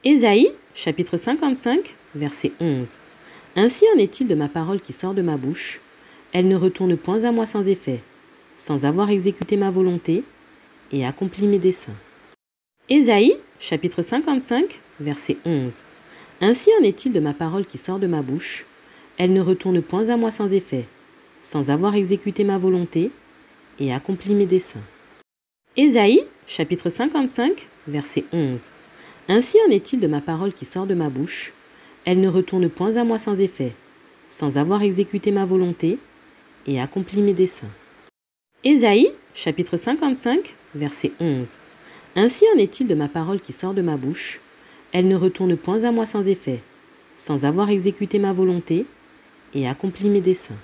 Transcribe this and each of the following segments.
Ésaïe, chapitre 55, verset 11. Ainsi en est-il de ma parole qui sort de ma bouche. Elle ne retourne point à moi sans effet, sans avoir exécuté ma volonté et accompli mes desseins. Ésaïe, chapitre 55, verset 11. Ainsi en est-il de ma parole qui sort de ma bouche. Elle ne retourne point à moi sans effet, sans avoir exécuté ma volonté et accompli mes desseins. Ésaïe, chapitre 55, verset 11. Ainsi en est-il de ma parole qui sort de ma bouche. Elle ne retourne point à moi sans effet, sans avoir exécuté ma volonté et accompli mes desseins. Ésaïe, chapitre 55, verset 11. Ainsi en est-il de ma parole qui sort de ma bouche. Elle ne retourne point à moi sans effet, sans avoir exécuté ma volonté et accompli mes desseins.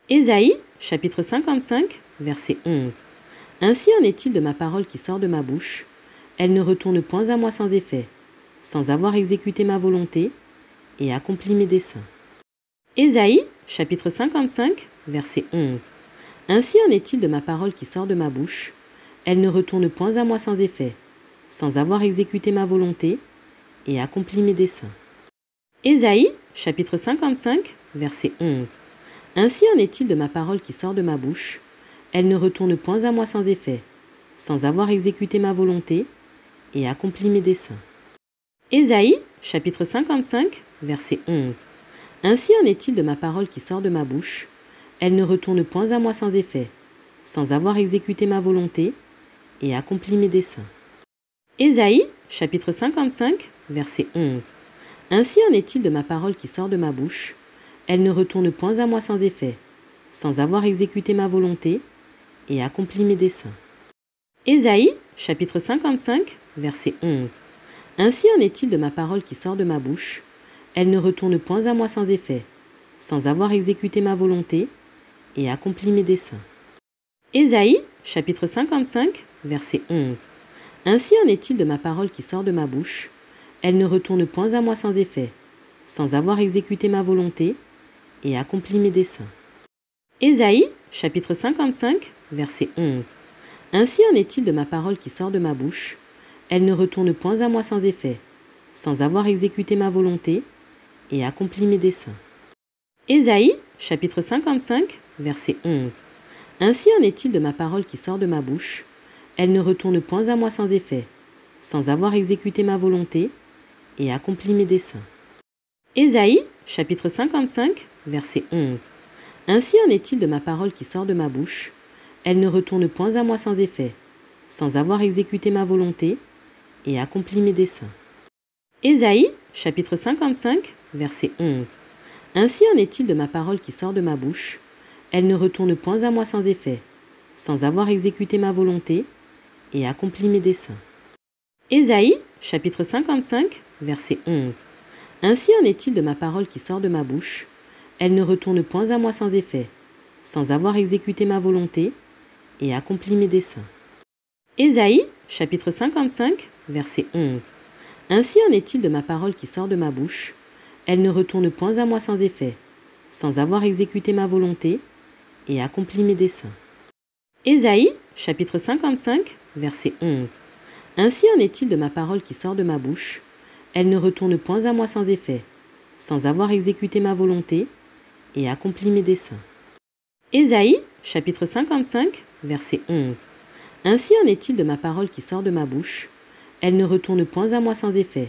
Ésaïe, chapitre 55, verset 11. Ainsi en est-il de ma parole qui sort de ma bouche. Elle ne retourne point à moi sans effet, sans avoir exécuté ma volonté et accompli mes desseins. Ésaïe, chapitre 55, verset 11. Ainsi en est-il de ma parole qui sort de ma bouche. Elle ne retourne point à moi sans effet, sans avoir exécuté ma volonté et accompli mes desseins. Ésaïe, chapitre 55, verset 11. Ainsi en est-il de ma parole qui sort de ma bouche. Elle ne retourne point à moi sans effet, sans avoir exécuté ma volonté et accompli mes desseins. Ésaïe, chapitre 55, verset 11. Ainsi en est-il de ma parole qui sort de ma bouche. Elle ne retourne point à moi sans effet, sans avoir exécuté ma volonté et accompli mes desseins. Ésaïe, chapitre 55, verset 11. Ainsi en est-il de ma parole qui sort de ma bouche. Elle ne retourne point à moi sans effet, sans avoir exécuté ma volonté et accompli mes desseins. Ésaïe, chapitre 55, verset 11. Ainsi en est-il de ma parole qui sort de ma bouche. Elle ne retourne point à moi sans effet, sans avoir exécuté ma volonté et accompli mes desseins. Ésaïe, chapitre 55, verset 11. Ainsi en est-il de ma parole qui sort de ma bouche. Elle ne retourne point à moi sans effet, sans avoir exécuté ma volonté et accompli mes desseins. Ésaïe, chapitre 55, verset 11. Ainsi en est-il de ma parole qui sort de ma bouche. Elle ne retourne point à moi sans effet, sans avoir exécuté ma volonté et accompli mes desseins. Ésaïe, chapitre 55, verset 11. Ainsi en est-il de ma parole qui sort de ma bouche. Elle ne retourne point à moi sans effet, sans avoir exécuté ma volonté et accompli mes desseins. Ésaïe, chapitre 55, verset 11. Ainsi en est-il de ma parole qui sort de ma bouche. Elle ne retourne point à moi sans effet, sans avoir exécuté ma volonté et accompli mes desseins. Ésaïe, chapitre 55, verset 11. Ainsi en est-il de ma parole qui sort de ma bouche. Elle ne retourne point à moi sans effet, sans avoir exécuté ma volonté et accompli mes desseins. Ésaïe, chapitre 55, verset 11. Ainsi en est-il de ma parole qui sort de ma bouche. Elle ne retourne point à moi sans effet, sans avoir exécuté ma volonté et accompli mes desseins. Ésaïe, chapitre 55, verset 11. Ainsi en est-il de ma parole qui sort de ma bouche. Elle ne retourne point à moi sans effet, sans avoir exécuté ma volonté et accompli mes desseins. Ésaïe, chapitre 55, verset 11. Ainsi en est-il de ma parole qui sort de ma bouche. Elle ne retourne point à moi sans effet, sans avoir exécuté ma volonté et accompli mes desseins. Ésaïe, chapitre 55, verset 11. Ainsi en est-il de ma parole qui sort de ma bouche. Elle ne retourne point à moi sans effet,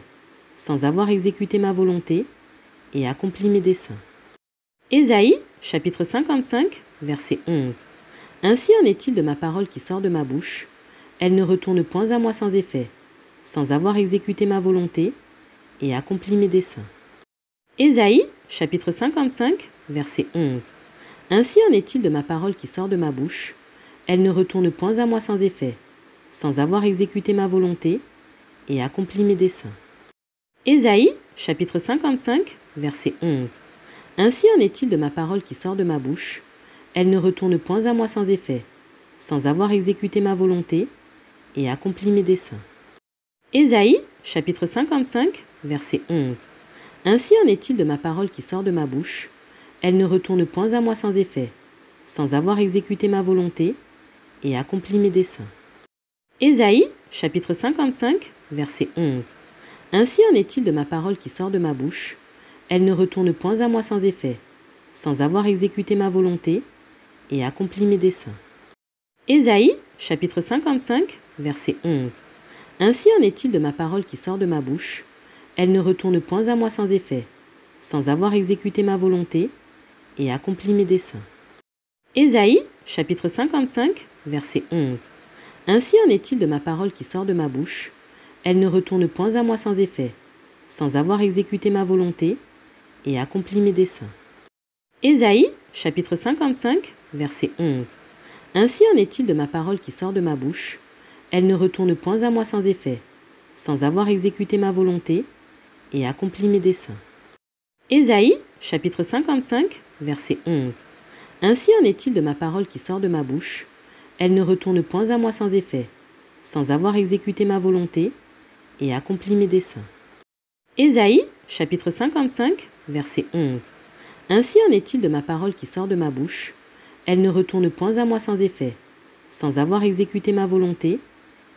sans avoir exécuté ma volonté et accompli mes desseins. Ésaïe, chapitre 55, verset 11. Ainsi en est-il de ma parole qui sort de ma bouche. Elle ne retourne point à moi sans effet, sans avoir exécuté ma volonté et accompli mes desseins. Ésaïe, chapitre 55, verset 11. Ainsi en est-il de ma parole qui sort de ma bouche. Elle ne retourne point à moi sans effet, sans avoir exécuté ma volonté et accompli mes desseins. Ésaïe, chapitre 55, verset 11. Ainsi en est-il de ma parole qui sort de ma bouche. Elle ne retourne point à moi sans effet, sans avoir exécuté ma volonté et accompli mes desseins. Ésaïe, chapitre 55, verset 11. Ainsi en est-il de ma parole qui sort de ma bouche. Elle ne retourne point à moi sans effet, sans avoir exécuté ma volonté et accompli mes desseins. Ésaïe, chapitre 55, verset 11. Ainsi en est-il de ma parole qui sort de ma bouche, elle ne retourne point à moi sans effet, sans avoir exécuté ma volonté et accompli mes desseins. Ésaïe, chapitre 55, verset 11. Ainsi en est-il de ma parole qui sort de ma bouche, elle ne retourne point à moi sans effet, sans avoir exécuté ma volonté et accompli mes desseins. Ésaïe, chapitre 55, verset 11. Ainsi en est-il de ma parole qui sort de ma bouche, elle ne retourne point à moi sans effet, sans avoir exécuté ma volonté et accompli mes desseins. Ésaïe, chapitre 55, verset 11. Ainsi en est-il de ma parole qui sort de ma bouche, elle ne retourne point à moi sans effet, sans avoir exécuté ma volonté et accompli mes desseins. Ésaïe, chapitre 55, verset 11. Ainsi en est-il de ma parole qui sort de ma bouche, elle ne retourne point à moi sans effet, sans avoir exécuté ma volonté et accompli mes desseins. Ésaïe, chapitre 55, verset 11. Ainsi en est-il de ma parole qui sort de ma bouche, elle ne retourne point à moi sans effet, sans avoir exécuté ma volonté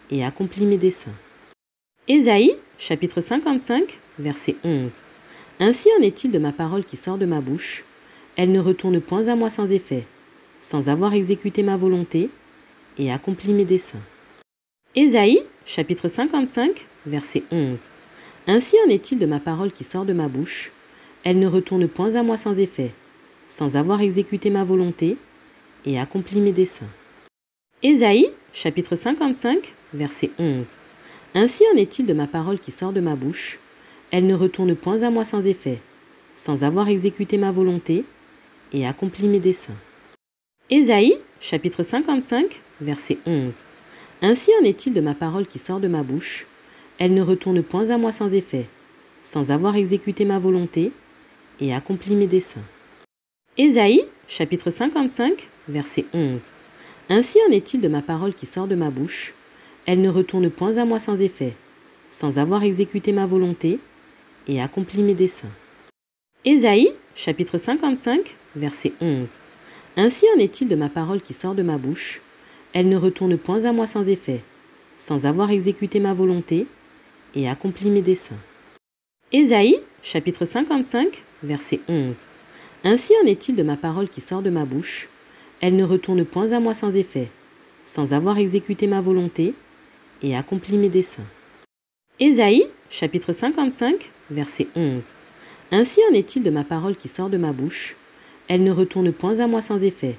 et accompli mes desseins. Ésaïe, chapitre 55, verset 11. Ainsi en est-il de ma parole qui sort de ma bouche, elle ne retourne point à moi sans effet, sans avoir exécuté ma volonté et accompli mes desseins. Ésaïe, chapitre 55, verset 11. Ainsi en est-il de ma parole qui sort de ma bouche, elle ne retourne point à moi sans effet, sans avoir exécuté ma volonté et accompli mes desseins. Ésaïe, chapitre 55, verset 11. Ainsi en est-il de ma parole qui sort de ma bouche, elle ne retourne point à moi sans effet, sans avoir exécuté ma volonté et accompli mes desseins. Ésaïe, chapitre 55, verset 11. Ainsi en est-il de ma parole qui sort de ma bouche, elle ne retourne point à moi sans effet, sans avoir exécuté ma volonté et accompli mes desseins. Ésaïe, chapitre 55, verset 11. Ainsi en est-il de ma parole qui sort de ma bouche, elle ne retourne point à moi sans effet, sans avoir exécuté ma volonté et accompli mes desseins. Ésaïe, chapitre 55, verset 11. Ainsi en est-il de ma parole qui sort de ma bouche, elle ne retourne point à moi sans effet, sans avoir exécuté ma volonté et accompli mes desseins. Ésaïe, chapitre 55, verset 11. Ainsi en est-il de ma parole qui sort de ma bouche, elle ne retourne point à moi sans effet, sans avoir exécuté ma volonté et accompli mes desseins. Ésaïe, chapitre 55, verset 11. Ainsi en est-il de ma parole qui sort de ma bouche, elle ne retourne point à moi sans effet,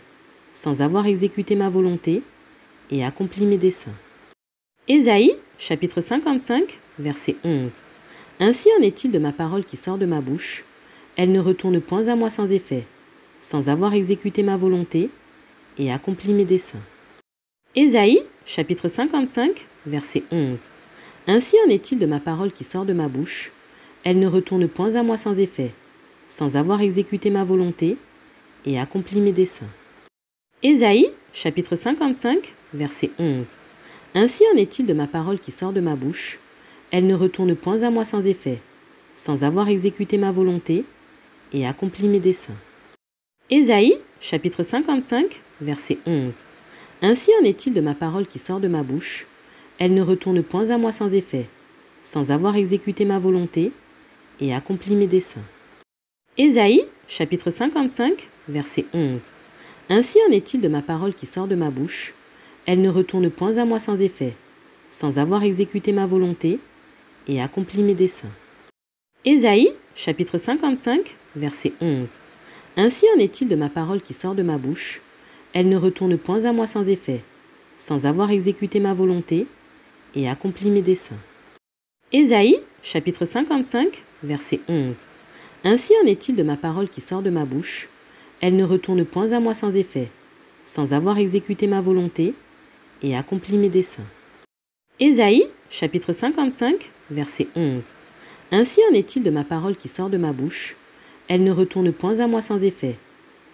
sans avoir exécuté ma volonté et accompli mes desseins. Ésaïe, chapitre 55, verset 11. Ainsi en est-il de ma parole qui sort de ma bouche, elle ne retourne point à moi sans effet, sans avoir exécuté ma volonté et accompli mes desseins. Ésaïe, chapitre 55, verset 11. Ainsi en est-il de ma parole qui sort de ma bouche, elle ne retourne point à moi sans effet, sans avoir exécuté ma volonté et accompli mes desseins. Ésaïe, chapitre 55, verset 11. Ainsi en est-il de ma parole qui sort de ma bouche, elle ne retourne point à moi sans effet, sans avoir exécuté ma volonté et accompli mes desseins. Ésaïe, chapitre 55, verset 11. Ainsi en est-il de ma parole qui sort de ma bouche, elle ne retourne point à moi sans effet, sans avoir exécuté ma volonté et accompli mes desseins. Ésaïe, chapitre 55, verset 11. Ainsi en est-il de ma parole qui sort de ma bouche, elle ne retourne point à moi sans effet, sans avoir exécuté ma volonté et accompli mes desseins. Ésaïe, chapitre 55, verset 11. Ainsi en est-il de ma parole qui sort de ma bouche, elle ne retourne point à moi sans effet, sans avoir exécuté ma volonté et accompli mes desseins. Ésaïe, chapitre 55, verset 11. Ainsi en est-il de ma parole qui sort de ma bouche, elle ne retourne point à moi sans effet, sans avoir exécuté ma volonté et accompli mes desseins. Ésaïe, chapitre 55, verset 11. Ainsi en est-il de ma parole qui sort de ma bouche, elle ne retourne point à moi sans effet,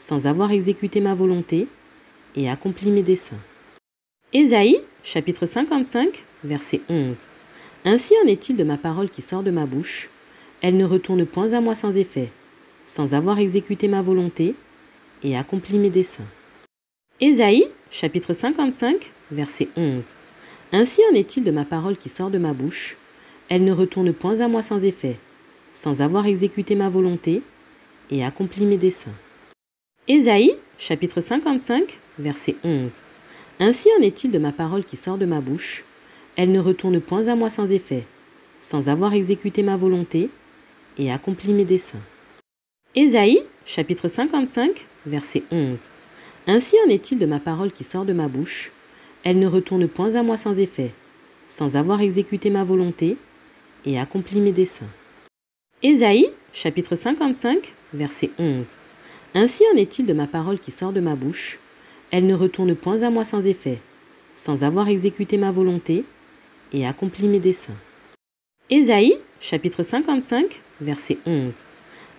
sans avoir exécuté ma volonté et accompli mes desseins. Ésaïe, chapitre 55, verset 11. Ainsi en est-il de ma parole qui sort de ma bouche, elle ne retourne point à moi sans effet, sans avoir exécuté ma volonté et accompli mes desseins. Ésaïe, chapitre 55, verset 11. Ainsi en est-il de ma parole qui sort de ma bouche, Elle ne retourne point à moi sans effet, sans avoir exécuté ma volonté et accompli mes desseins. Ésaïe, chapitre 55, verset 11. Ainsi en est-il de ma parole qui sort de ma bouche. Elle ne retourne point à moi sans effet, sans avoir exécuté ma volonté et accompli mes desseins. Ésaïe, chapitre 55, verset 11. Ainsi en est-il de ma parole qui sort de ma bouche. Elle ne retourne point à moi sans effet, sans avoir exécuté ma volonté et accompli mes desseins. Ésaïe, chapitre 55, verset 11. Ainsi en est-il de ma parole qui sort de ma bouche. Elle ne retourne point à moi sans effet, sans avoir exécuté ma volonté et accompli mes desseins. Ésaïe, chapitre 55, verset 11.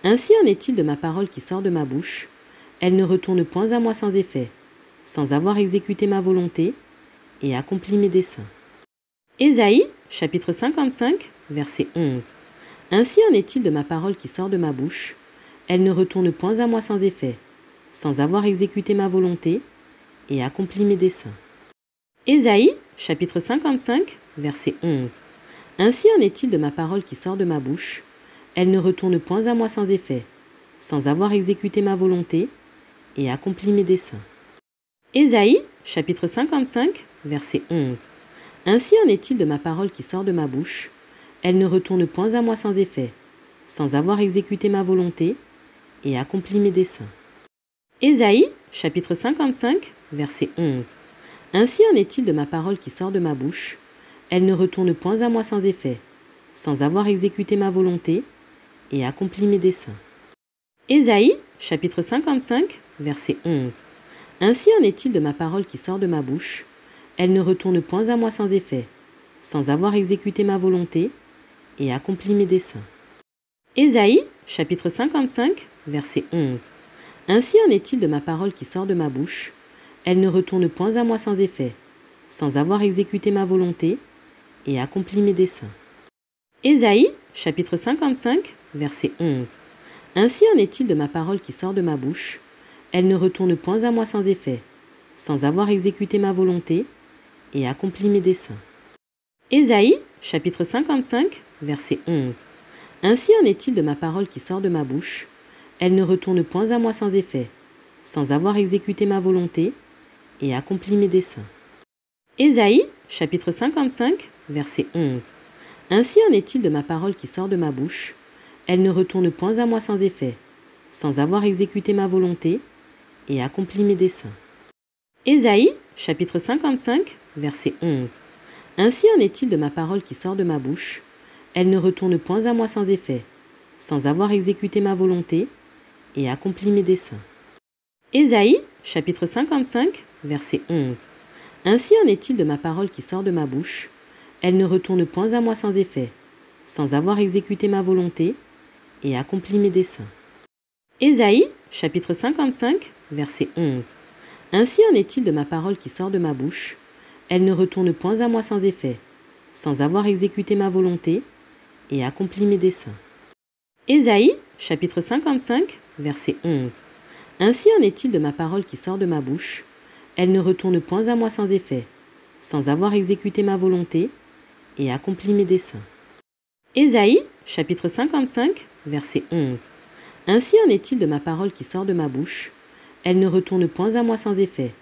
Ainsi en est-il de ma parole qui sort de ma bouche. Elle ne retourne point à moi sans effet, sans avoir exécuté ma volonté et accompli mes desseins. Ésaïe, chapitre 55, verset 11. Ainsi en est-il de ma parole qui sort de ma bouche. Elle ne retourne point à moi sans effet, sans avoir exécuté ma volonté et accompli mes desseins. Ésaïe, chapitre 55, verset 11. Ainsi en est-il de ma parole qui sort de ma bouche. Elle ne retourne point à moi sans effet, sans avoir exécuté ma volonté et accompli mes desseins. Ésaïe, chapitre 55, verset 11. Ainsi en est-il de ma parole qui sort de ma bouche. Elle ne retourne point à moi sans effet, sans avoir exécuté ma volonté et accompli mes desseins. Ésaïe, chapitre 55, verset 11. Ainsi en est-il de ma parole qui sort de ma bouche. Elle ne retourne point à moi sans effet, sans avoir exécuté ma volonté et accompli mes desseins. Ésaïe, chapitre 55, verset 11. Ainsi en est-il de ma parole qui sort de ma bouche. Elle ne retourne point à moi sans effet, sans avoir exécuté ma volonté et accompli mes desseins. Ésaïe, chapitre 55, verset 11. Ainsi en est-il de ma parole qui sort de ma bouche. Elle ne retourne point à moi sans effet, sans avoir exécuté ma volonté et accompli mes desseins. Ésaïe, chapitre 55, verset 11. Ainsi en est-il de ma parole qui sort de ma bouche. Elle ne retourne point à moi sans effet, sans avoir exécuté ma volonté et accompli mes desseins. Ésaïe, chapitre 55, verset 11. Ainsi en est-il de ma parole qui sort de ma bouche. Elle ne retourne point à moi sans effet, sans avoir exécuté ma volonté et accompli mes desseins. Ésaïe, chapitre 55, verset 11. Ainsi en est-il de ma parole qui sort de ma bouche. Elle ne retourne point à moi sans effet, sans avoir exécuté ma volonté et accompli mes desseins. Ésaïe, chapitre 55, verset 11. Ainsi en est-il de ma parole qui sort de ma bouche. Elle ne retourne point à moi sans effet, sans avoir exécuté ma volonté et accompli mes desseins. Ésaïe, chapitre 55, verset 11. Ainsi en est-il de ma parole qui sort de ma bouche. Elle ne retourne point à moi sans effet, sans avoir exécuté ma volonté et accompli mes desseins. Ésaïe, chapitre 55, verset 11. Ainsi en est-il de ma parole qui sort de ma bouche. Elle ne retourne point à moi sans effet, sans avoir exécuté ma volonté et accompli mes desseins. Ésaïe, chapitre 55, verset 11. Ainsi en est-il de ma parole qui sort de ma bouche. Elle ne retourne point à moi sans effet, sans avoir exécuté ma volonté et accompli mes desseins. Ésaïe, chapitre 55, verset 11. Ainsi en est-il de ma parole qui sort de ma bouche. Elle ne retourne point à moi sans effet,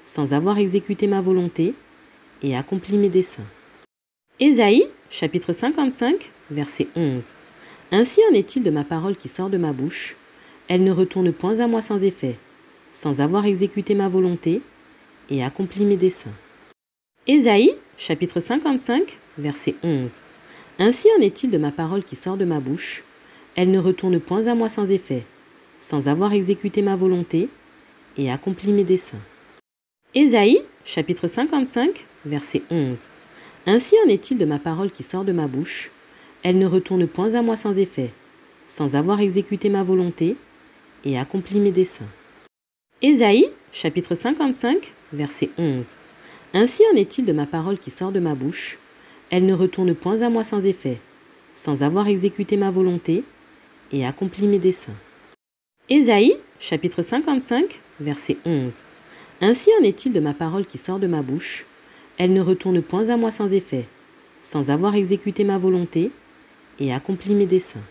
sans avoir exécuté ma volonté et accompli mes desseins. Ésaïe, chapitre 55, verset 11. Ainsi en est-il de ma parole qui sort de ma bouche. Elle ne retourne point à moi sans effet, sans avoir exécuté ma volonté et accompli mes desseins. Ésaïe, chapitre 55, verset 11. Ainsi en est-il de ma parole qui sort de ma bouche. Elle ne retourne point à moi sans effet, sans avoir exécuté ma volonté et accompli mes desseins. Ésaïe, chapitre 55, verset 11. Ainsi en est-il de ma parole qui sort de ma bouche. Elle ne retourne point à moi sans effet, sans avoir exécuté ma volonté et accompli mes desseins. Ésaïe, chapitre 55, verset 11. Ainsi en est-il de ma parole qui sort de ma bouche. Elle ne retourne point à moi sans effet, sans avoir exécuté ma volonté et accompli mes desseins. Ésaïe, chapitre 55, verset 11. Ainsi en est-il de ma parole qui sort de ma bouche. Elle ne retourne point à moi sans effet, sans avoir exécuté ma volonté et accompli mes desseins.